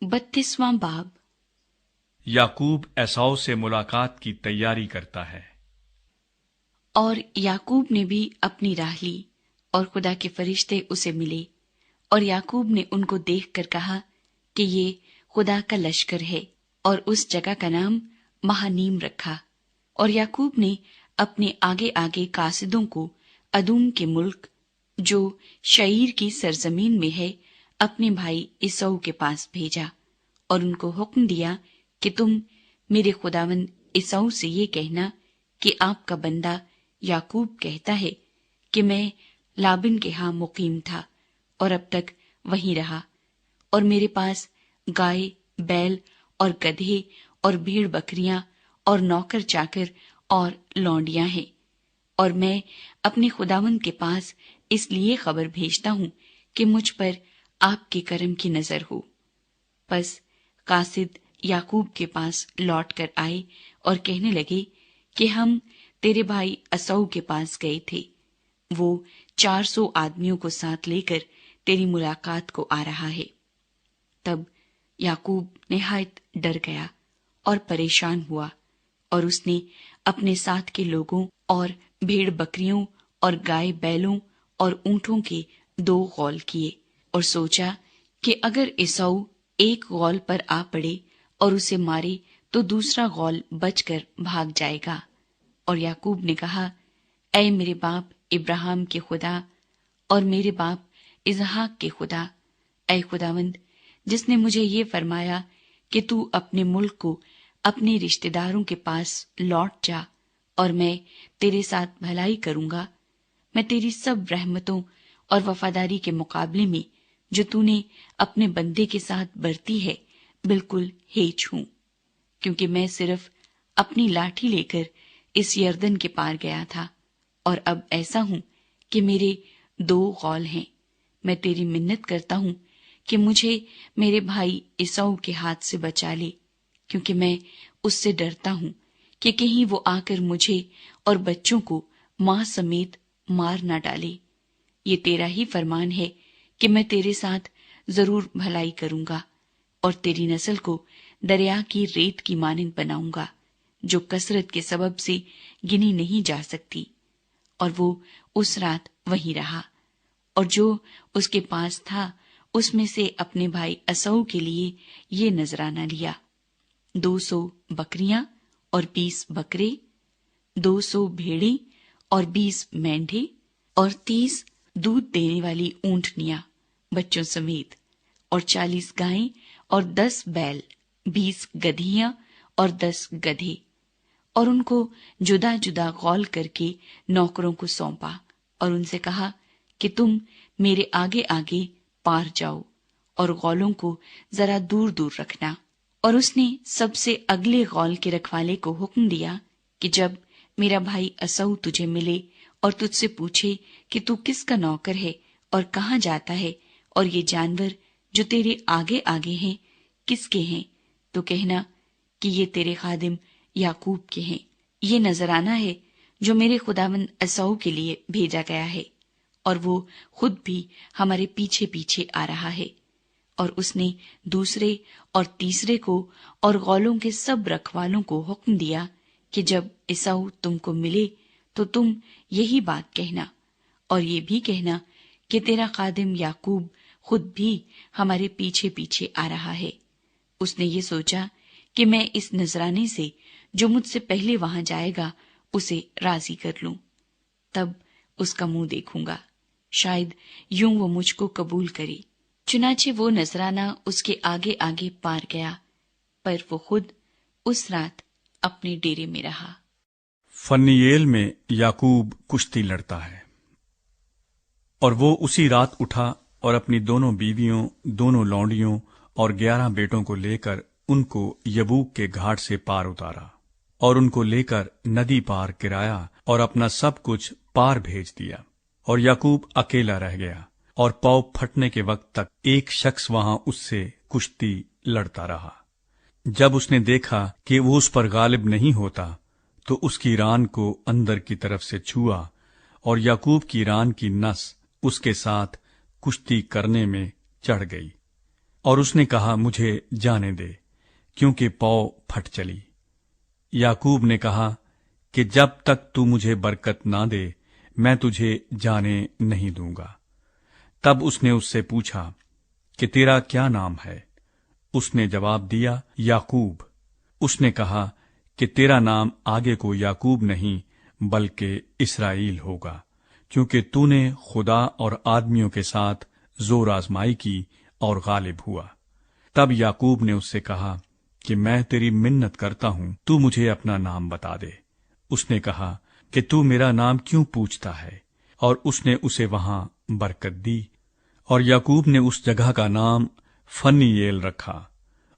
32वां बाब। याकूब एसाव से मुलाकात की तैयारी करता है। और याकूब ने भी अपनी राह ली और खुदा के फरिश्ते उसे मिले, और याकूब ने उनको देखकर कहा कि ये खुदा का लश्कर है, और उस जगह का नाम महानीम रखा। और याकूब ने अपने आगे आगे कासिदों को अदूम के मुल्क, जो शईर की सरजमीन में है, अपने भाई इसौ के पास भेजा, और उनको हुक्म दिया कि तुम मेरे खुदावंद इसौ से ये कहना कि आपका बंदा याकूब कहता है कि मैं लाबिन के यहाँ मुकीम था और अब तक वहीं रहा, और मेरे पास गाय, बैल और गधे और भेड़ बकरियां और नौकर चाकर और लौंडियां हैं। और मैं अपने खुदावंद के पास इसलिए खबर भेजता हूं कि मुझ पर आपके करम की नजर हो। बस कासिद याकूब के पास लौट कर आए और कहने लगे कि हम तेरे भाई असौ के पास गए थे, वो 400 आदमियों को साथ लेकर तेरी मुलाकात को आ रहा है। तब याकूब निहायत डर गया और परेशान हुआ, और उसने अपने साथ के लोगों और भेड़ बकरियों और गाय बैलों और ऊंटों के 2 गौल किए, और सोचा कि अगर इसौ एक गौल पर आ पड़े और उसे मारे तो दूसरा गौल बचकर भाग जाएगा। और याकूब ने कहा, ऐ मेरे बाप इब्राहिम के खुदा और मेरे बाप इसहाक के खुदा, ऐ खुदावंद जिसने मुझे ये फरमाया कि तू अपने मुल्क को अपने रिश्तेदारों के पास लौट जा और मैं तेरे साथ भलाई करूंगा, मैं तेरी सब रहमतों और वफादारी के मुकाबले में जो तूने अपने बंदे के साथ बरती है बिल्कुल हेच हूं, क्योंकि मैं सिर्फ अपनी लाठी लेकर इस यर्दन के पार गया था, और अब ऐसा हूं कि मेरे 2 गौल हैं। मैं तेरी मिन्नत करता हूं कि मुझे मेरे भाई इसौ के हाथ से बचा ले, क्योंकि मैं उससे डरता हूं कि कहीं वो आकर मुझे और बच्चों को मां समेत मार न डाले। ये तेरा ही फरमान है कि मैं तेरे साथ जरूर भलाई करूंगा और तेरी नस्ल को दरिया की रेत की मानिंद बनाऊंगा, जो कसरत के सबब से गिनी नहीं जा सकती। और वो उस रात वहीं रहा, और जो उसके पास था उसमें से अपने भाई असौ के लिए ये नजराना लिया, 200 बकरियां और 20 बकरे, 200 भेड़ें और 20 मेंढे और 30 दूध देने वाली ऊंटनियां बच्चों समेत, और 40 गायें और 10 बैल, 20 गधियां और 10 गधे। और उनको जुदा जुदा गौल करके नौकरों को सौंपा और उनसे कहा कि तुम मेरे आगे आगे पार जाओ और गौलों को जरा दूर दूर रखना। और उसने सबसे अगले गौल के रखवाले को हुक्म दिया कि जब मेरा भाई असौ तुझे मिले और तुझसे पूछे कि तू किसका नौकर है और कहाँ जाता है, और ये जानवर जो तेरे आगे आगे हैं किसके हैं, तो कहना कि ये तेरे खादिम याकूब के हैं। ये नजराना है जो मेरे खुदावंद असौ के लिए भेजा गया है, और वो खुद भी हमारे पीछे पीछे आ रहा है। और उसने दूसरे और तीसरे को और गौलों के सब रखवालों को हुक्म दिया कि जब इसौ तुमको मिले तो तुम यही बात कहना, और ये भी कहना कि तेरा खादिम याकूब खुद भी हमारे पीछे पीछे आ रहा है। उसने ये सोचा कि मैं इस नजराने से जो मुझसे पहले वहां जाएगा उसे राजी कर लूं, तब उसका मुंह देखूंगा, शायद यूं वो मुझको कबूल करे। चुनाचे वो नजराना उसके आगे आगे पार गया, पर वो खुद उस रात अपने डेरे में रहा। फन्नियेल में याकूब कुश्ती लड़ता है। और वो उसी रात उठा और अपनी दोनों बीवियों, दोनों लौंडियों और 11 बेटों को लेकर उनको यबूक के घाट से पार उतारा और उनको लेकर नदी पार गिराया और अपना सब कुछ पार भेज दिया। और याकूब अकेला रह गया और पौ फटने के वक्त तक एक शख्स वहां उससे कुश्ती लड़ता रहा। जब उसने देखा कि वो उस पर गालिब नहीं होता तो उसकी रान को अंदर की तरफ से छुआ और याकूब की रान की नस उसके साथ कुश्ती करने में चढ़ गई اور اس نے کہا مجھے جانے دے، کیونکہ پاؤ پھٹ چلی۔ یعقوب نے کہا کہ جب تک تو مجھے برکت نہ دے میں تجھے جانے نہیں دوں گا۔ تب اس نے اس سے پوچھا کہ تیرا کیا نام ہے؟ اس نے جواب دیا یعقوب۔ اس نے کہا کہ تیرا نام آگے کو یعقوب نہیں بلکہ اسرائیل ہوگا، کیونکہ تو نے خدا اور آدمیوں کے ساتھ زور آزمائی کی اور غالب ہوا۔ تب یعقوب نے اس سے کہا کہ میں تیری منت کرتا ہوں، تو مجھے اپنا نام بتا دے۔ اس نے کہا کہ تو میرا نام کیوں پوچھتا ہے؟ اور اس نے اسے وہاں برکت دی، اور یعقوب نے اس جگہ کا نام فنییل رکھا،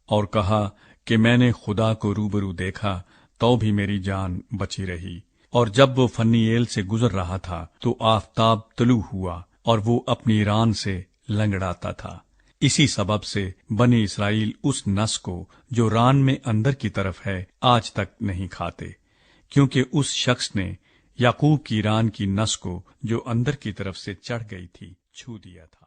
اور کہا کہ میں نے خدا کو روبرو دیکھا تو بھی میری جان بچی رہی۔ اور جب وہ فنییل سے گزر رہا تھا تو آفتاب طلوع ہوا اور وہ اپنی ران سے لنگڑاتا تھا۔ اسی سبب سے بنی اسرائیل اس نس کو جو ران میں اندر کی طرف ہے آج تک نہیں کھاتے، کیونکہ اس شخص نے یعقوب کی ران کی نس کو جو اندر کی طرف سے چڑھ گئی تھی چھو دیا تھا۔